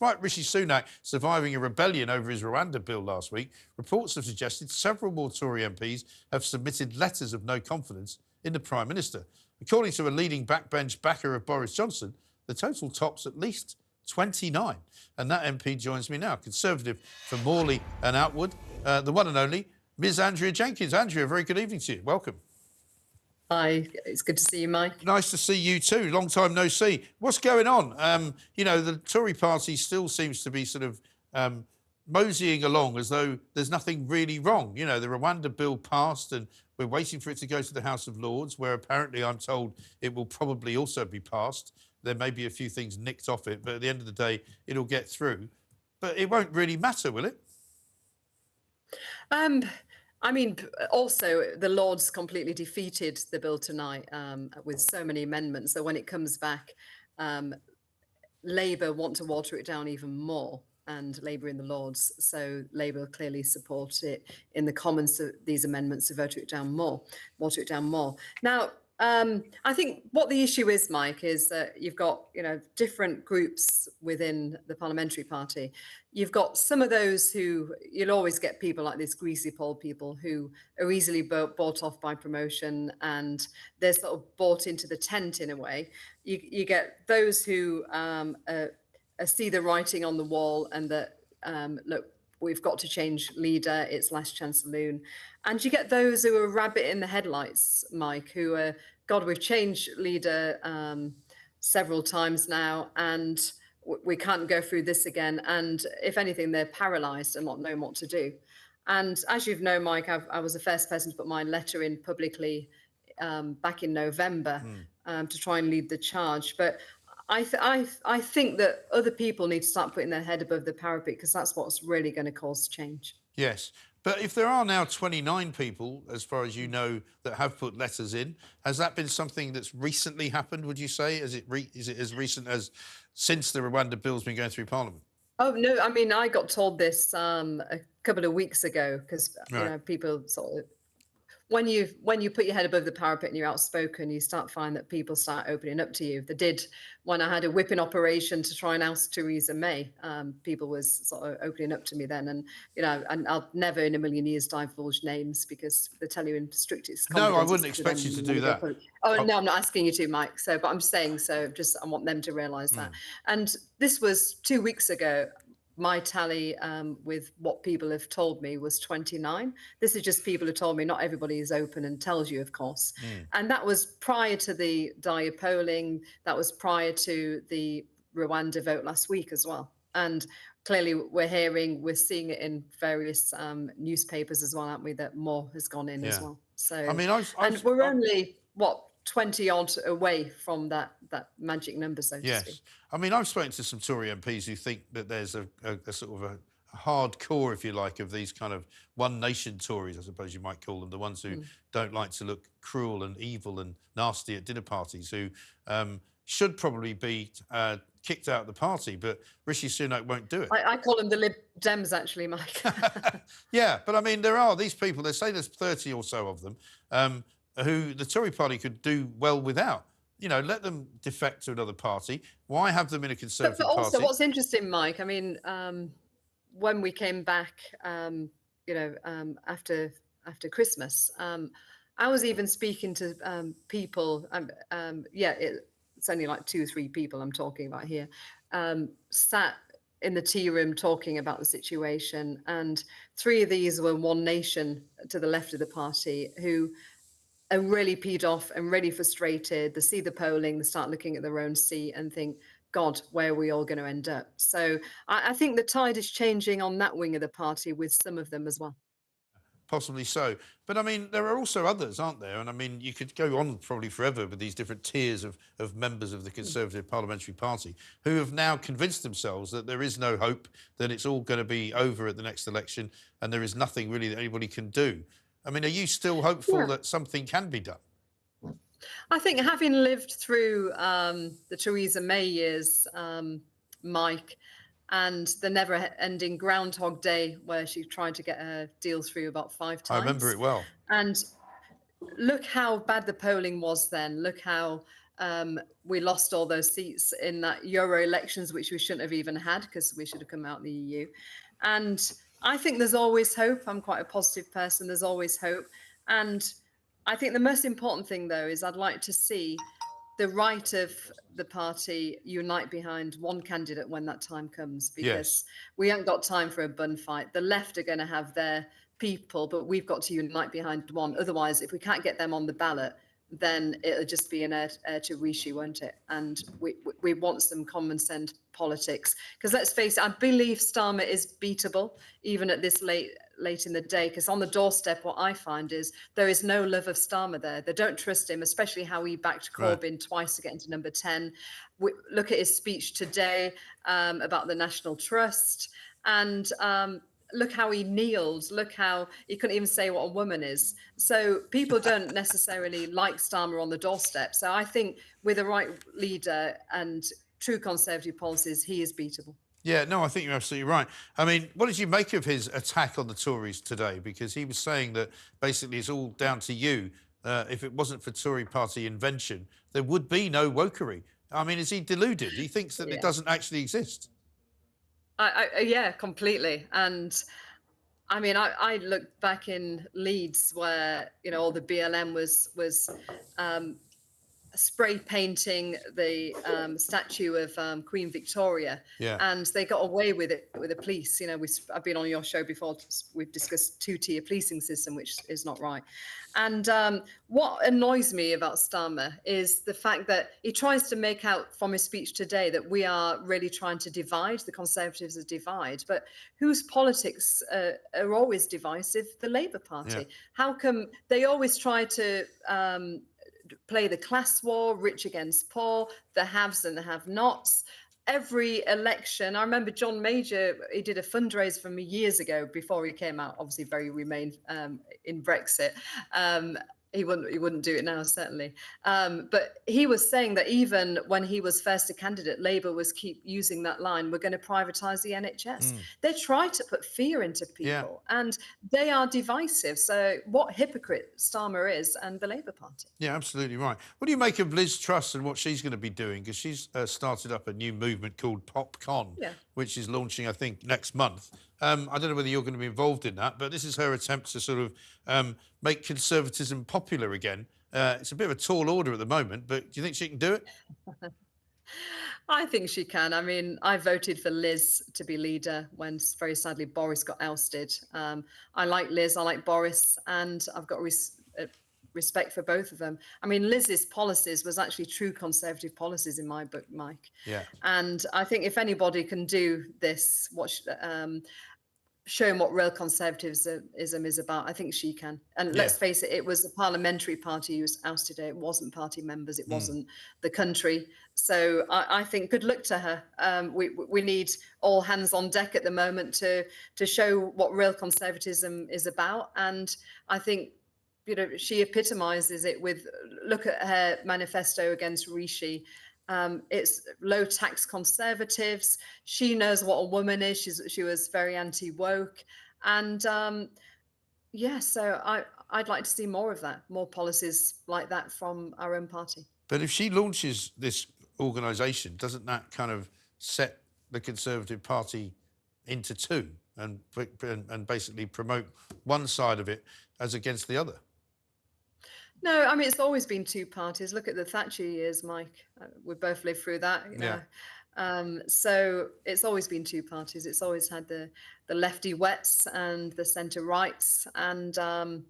Right, Rishi Sunak surviving a rebellion over his Rwanda bill last week. Reports have suggested several more Tory MPs have submitted letters of no confidence in the Prime Minister. According to a leading backbench backer of Boris Johnson, the total tops at least 29. And that MP joins me now, Conservative for Morley and Outwood, the one and only Ms. Andrea Jenkyns. Andrea, very good evening to you. Welcome. Hi, it's good to see you, Mike. Nice to see you too. Long time no see. What's going on? You know, the Tory party still seems to be sort of moseying along as though there's nothing really wrong. You know, the Rwanda bill passed and we're waiting for it to go to the House of Lords, where apparently I'm told it will probably also be passed. There may be a few things nicked off it, but at the end of the day, it'll get through. But it won't really matter, will it? I mean, also, the Lords completely defeated the bill tonight with so many amendments that when it comes back, Labour want to water it down even more, and Labour in the Lords. So Labour clearly support it in the Commons, these amendments, to water it down more. Now, I think what the issue is, Mike, is that you've got, different groups within the parliamentary party. You've got some of those who, you'll always get people like this greasy pole people who are easily bought off by promotion, and they're sort of bought into the tent in a way. You get those who see the writing on the wall and that, look, we've got to change leader, it's last chance saloon. And you get those who are rabbit in the headlights, Mike, who are, God, we've changed leader several times now, and we can't go through this again. And if anything, they're paralysed and not knowing what to do. And as you've known, Mike, I was the first person to put my letter in publicly back in November to try and lead the charge. But I think that other people need to start putting their head above the parapet, because that's what's really going to cause change. Yes. But if there are now 29 people, as far as you know, that have put letters in, has that been something that's recently happened, would you say? Is it as recent as since the Rwanda bill's been going through Parliament? Oh, no, I mean, I got told this a couple of weeks ago, because, people sort of, when you put your head above the parapet and you're outspoken, you start finding that people start opening up to you. They did when I had a whipping operation to try and oust Theresa May. People was sort of opening up to me then, and and I'll never in a million years divulge names, because they tell you in strictest confidence. No, I wouldn't expect you to do that. Oh no, I'm not asking you to, Mike. But I'm saying so. Just I want them to realise that. And this was 2 weeks ago. My tally with what people have told me was 29. This is just people who told me. Not everybody is open and tells you, of course. And that was prior to the dire polling. That was prior to the Rwanda vote last week as well. And clearly we're seeing it in various newspapers as well, aren't we, that more has gone in as well. So, I mean, we're only, 20 odd away from that magic number, so to speak. I mean, I've spoken to some Tory MPs who think that there's a sort of a hardcore, if you like, of these kind of one nation Tories, I suppose you might call them, the ones who don't like to look cruel and evil and nasty at dinner parties, who should probably be kicked out of the party, but Rishi Sunak won't do it. I call them the Lib Dems, actually, Mike. Yeah, but I mean, there are these people, they say there's 30 or so of them, who the Tory party could do well without. Let them defect to another party. Why have them in a Conservative but also, party? what's interesting, Mike, I mean, when we came back, after Christmas, I was even speaking to people. It's only like 2 or 3 people I'm talking about here, sat in the tea room talking about the situation, and 3 of these were One Nation to the left of the party, who are really peed off and really frustrated. They see the polling, they start looking at their own seat and think, God, where are we all going to end up? So I think the tide is changing on that wing of the party with some of them as well. Possibly so. But, I mean, there are also others, aren't there? And, I mean, you could go on probably forever with these different tiers of members of the Conservative Parliamentary Party who have now convinced themselves that there is no hope, that it's all going to be over at the next election and there is nothing really that anybody can do. I mean, are you still hopeful that something can be done? I think, having lived through the Theresa May years, Mike, and the never-ending Groundhog Day, where she tried to get a deal through about 5 times. I remember it well. And look how bad the polling was then. Look how we lost all those seats in that Euro elections, which we shouldn't have even had because we should have come out of the EU. And I think there's always hope. I'm quite a positive person. There's always hope. And I think the most important thing, though, is I'd like to see the right of the party unite behind one candidate when that time comes, because we haven't got time for a bun fight. The left are going to have their people, but we've got to unite behind one. Otherwise, if we can't get them on the ballot, then it'll just be an heir to Rishi, won't it? And we want some common sense politics. Because let's face it, I believe Starmer is beatable, even at this late in the day. Because on the doorstep, what I find is there is no love of Starmer there. They don't trust him, especially how he backed Corbyn twice to get into number 10. Look at his speech today about the National Trust. And look how he kneeled. Look how he couldn't even say what a woman is. So people don't necessarily like Starmer on the doorstep. So I think with the right leader and true Conservative policies, he is beatable. Yeah, no, I think you're absolutely right. I mean, what did you make of his attack on the Tories today? Because he was saying that basically it's all down to you. If it wasn't for Tory party invention, there would be no wokery. I mean, is he deluded? He thinks that it doesn't actually exist. Yeah, completely. And I mean, I looked back in Leeds where, you know, all the BLM was spray painting the statue of Queen Victoria, and they got away with it with the police. You know, I've been on your show before. We've discussed two-tier policing system, which is not right. And what annoys me about Starmer is the fact that he tries to make out from his speech today that we are really trying to divide, the Conservatives are divide, but whose politics are always divisive? The Labour Party. How come they always try to play the class war, rich against poor, the haves and the have-nots? Every election, I remember John Major, he did a fundraiser for me years ago before he came out, obviously very Remain in Brexit. He wouldn't do it now, certainly. But he was saying that even when he was first a candidate, Labour was keep using that line, we're going to privatise the NHS. They try to put fear into people and they are divisive. So what hypocrite Starmer is and the Labour Party. Yeah, absolutely right. What do you make of Liz Truss and what she's going to be doing? Because she's started up a new movement called PopCon, which is launching, I think, next month. I don't know whether you're going to be involved in that, but this is her attempt to sort of make conservatism popular again. It's a bit of a tall order at the moment, but do you think she can do it? I think she can. I mean, I voted for Liz to be leader when, very sadly, Boris got ousted. I like Liz, I like Boris, and I've got respect for both of them. I mean, Liz's policies was actually true Conservative policies in my book, Mike. And I think if anybody can do this, showing what real conservatism is about, I think she can. And let's face it, it was the parliamentary party who was ousted. It wasn't party members. It wasn't the country. So I think good luck to her. We need all hands on deck at the moment to show what real conservatism is about. And I think, you know, she epitomizes it with, look at her manifesto against Rishi. It's low tax Conservatives. She knows what a woman is. She was very anti-woke. And so I'd like to see more of that, more policies like that from our own party. But if she launches this organisation, doesn't that kind of set the Conservative Party into two and basically promote one side of it as against the other? No, I mean, it's always been two parties. Look at the Thatcher years, Mike. We both lived through that, you know. So it's always been two parties. It's always had the lefty wets and the centre rights, and I'm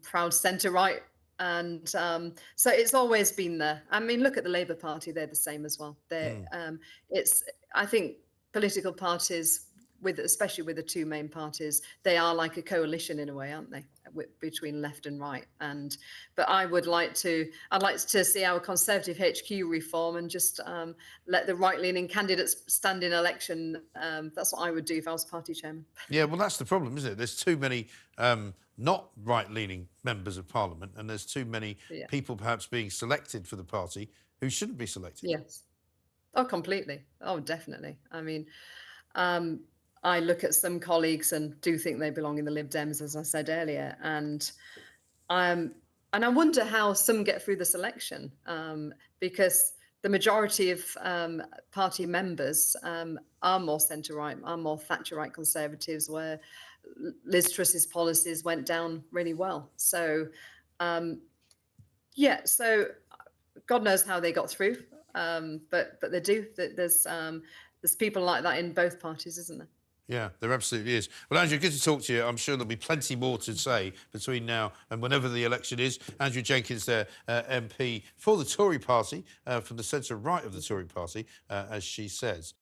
proud centre right. And so it's always been there. I mean, look at the Labour Party; they're the same as well. I think political parties, especially with the two main parties, they are like a coalition in a way, aren't they, between left and right? But I'd like to see our Conservative HQ reform and just let the right-leaning candidates stand in election. That's what I would do if I was party chairman. Yeah, well, that's the problem, isn't it? There's too many not right-leaning members of Parliament, and there's too many people perhaps being selected for the party who shouldn't be selected. Yes. Oh, completely. Oh, definitely. I mean, I look at some colleagues and do think they belong in the Lib Dems, as I said earlier. And I And I wonder how some get through this election, because the majority of party members are more centre-right, are more Thatcher-right Conservatives, where Liz Truss's policies went down really well. So, yeah, so God knows how they got through, but they do. There's people like that in both parties, isn't there? Yeah, there absolutely is. Well, Andrew, good to talk to you. I'm sure there'll be plenty more to say between now and whenever the election is. Andrea Jenkyns, there, MP for the Tory party, from the centre right of the Tory party, as she says.